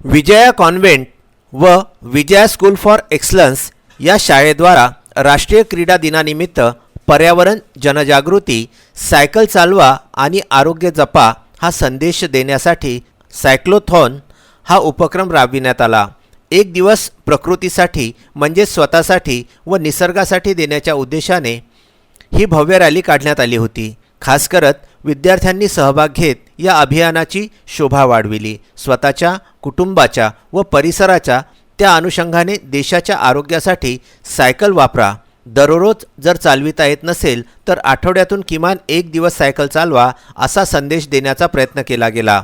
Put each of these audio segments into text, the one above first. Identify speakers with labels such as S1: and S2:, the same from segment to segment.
S1: Vijaya convent व Vijaya school for excellence या शाळेद्वारा राष्ट्रीय क्रीडा दिनानिमित्त पर्यावरण जनजागृती, सायकल चालवा आणि आरोग्य जपा हा संदेश देण्यासाठी सायक्लोथॉन हा उपक्रम राबविण्यात आला। एक दिवस प्रकृतीसाठी म्हणजे स्वतःसाठी व निसर्गासाठी देण्याच्या उद्देशाने ही भव्य रॅली काढण्यात आली होती। खास करत विद्यार्थ्यांनी सहभाग घेत या अभियानाची शोभा वाढविली। स्वतःच्या, कुटुंबाच्या व परिसराच्या त्या अनुषंगाने देशाच्या आरोग्यासाठी सायकल वापरा। दररोज जर चालविता येत नसेल तर आठवड्यातून किमान एक दिवस सायकल चालवा असा संदेश देण्याचा प्रयत्न केला गेला।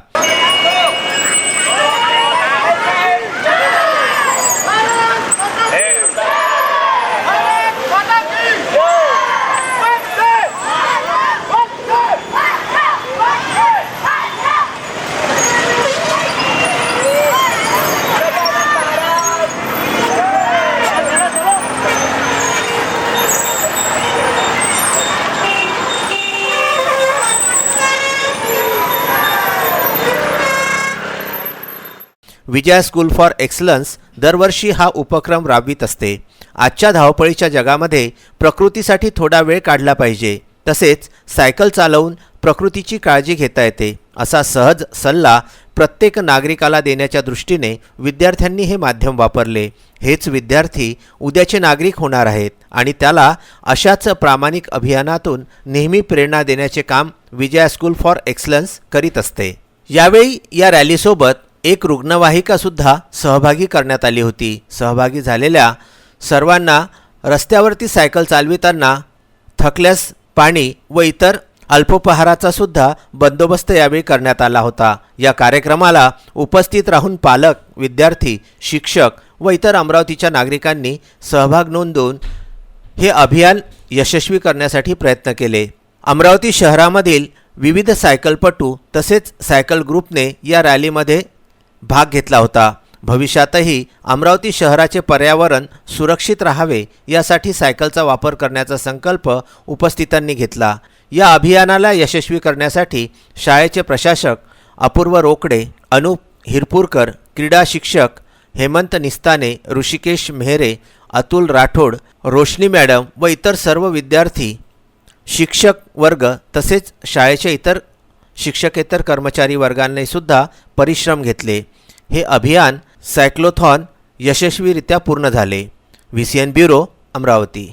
S1: विजया स्कूल फॉर एक्सलन्स दरवर्षी हा उपक्रम राबवित असते। आजच्या धावपळीच्या जगामध्ये प्रकृतीसाठी थोडा वेळ काढला पाहिजे, तसेच सायकल चालवून प्रकृतीची काळजी घेता येते असा सहज सल्ला प्रत्येक नागरिकाला देण्याच्या दृष्टीने विद्यार्थ्यांनी हे माध्यम वापरले। हेच विद्यार्थी उद्याचे नागरिक होणार आहेत आणि त्याला अशाच प्रामाणिक अभियानातून नेहमी प्रेरणा देण्याचे काम विजया स्कूल फॉर एक्सलन्स करीत असते। यावेळी या रॅलीसोबत एक रुग्णवाहिका सुद्धा सहभागी करण्यात आली होती। सहभागी झालेल्या सर्वांना रस्त्यावरती सायकल चालविताना थकल्यास पाणी व इतर अल्पोपहाराचा सुद्धा बंदोबस्त यावेळी करण्यात आला होता। या कार्यक्रमाला उपस्थित राहून पालक, विद्यार्थी, शिक्षक व इतर अमरावतीच्या नागरिकांनी सहभाग नोंदवून हे अभियान यशस्वी करण्यासाठी प्रयत्न केले। अमरावती शहरामधील विविध सायकलपटू तसेच सायकल ग्रुपने या रॅलीमध्ये भाग घेतला होता। भविष्यातही अमरावती शहराचे पर्यावरण सुरक्षित राहावे यासाठी सायकलचा वापर करण्याचा संकल्प उपस्थितांनी घेतला। या अभियानाला यशस्वी करण्यासाठी शाळेचे प्रशासक अपूर्व रोकडे, अनुप हिरपूरकर, क्रीडा शिक्षक हेमंत निस्ताने, ऋषिकेश मेहरे, अतुल राठोड, रोशनी मॅडम व इतर सर्व विद्यार्थी, शिक्षक वर्ग तसेच शाळेचे इतर शिक्षकेतर कर्मचारी वर्गांनी सुद्धा परिश्रम घेतले। हे अभियान सायक्लोथॉन यशस्वीरित्या पूर्ण झाले। VCN bureau, Amravati.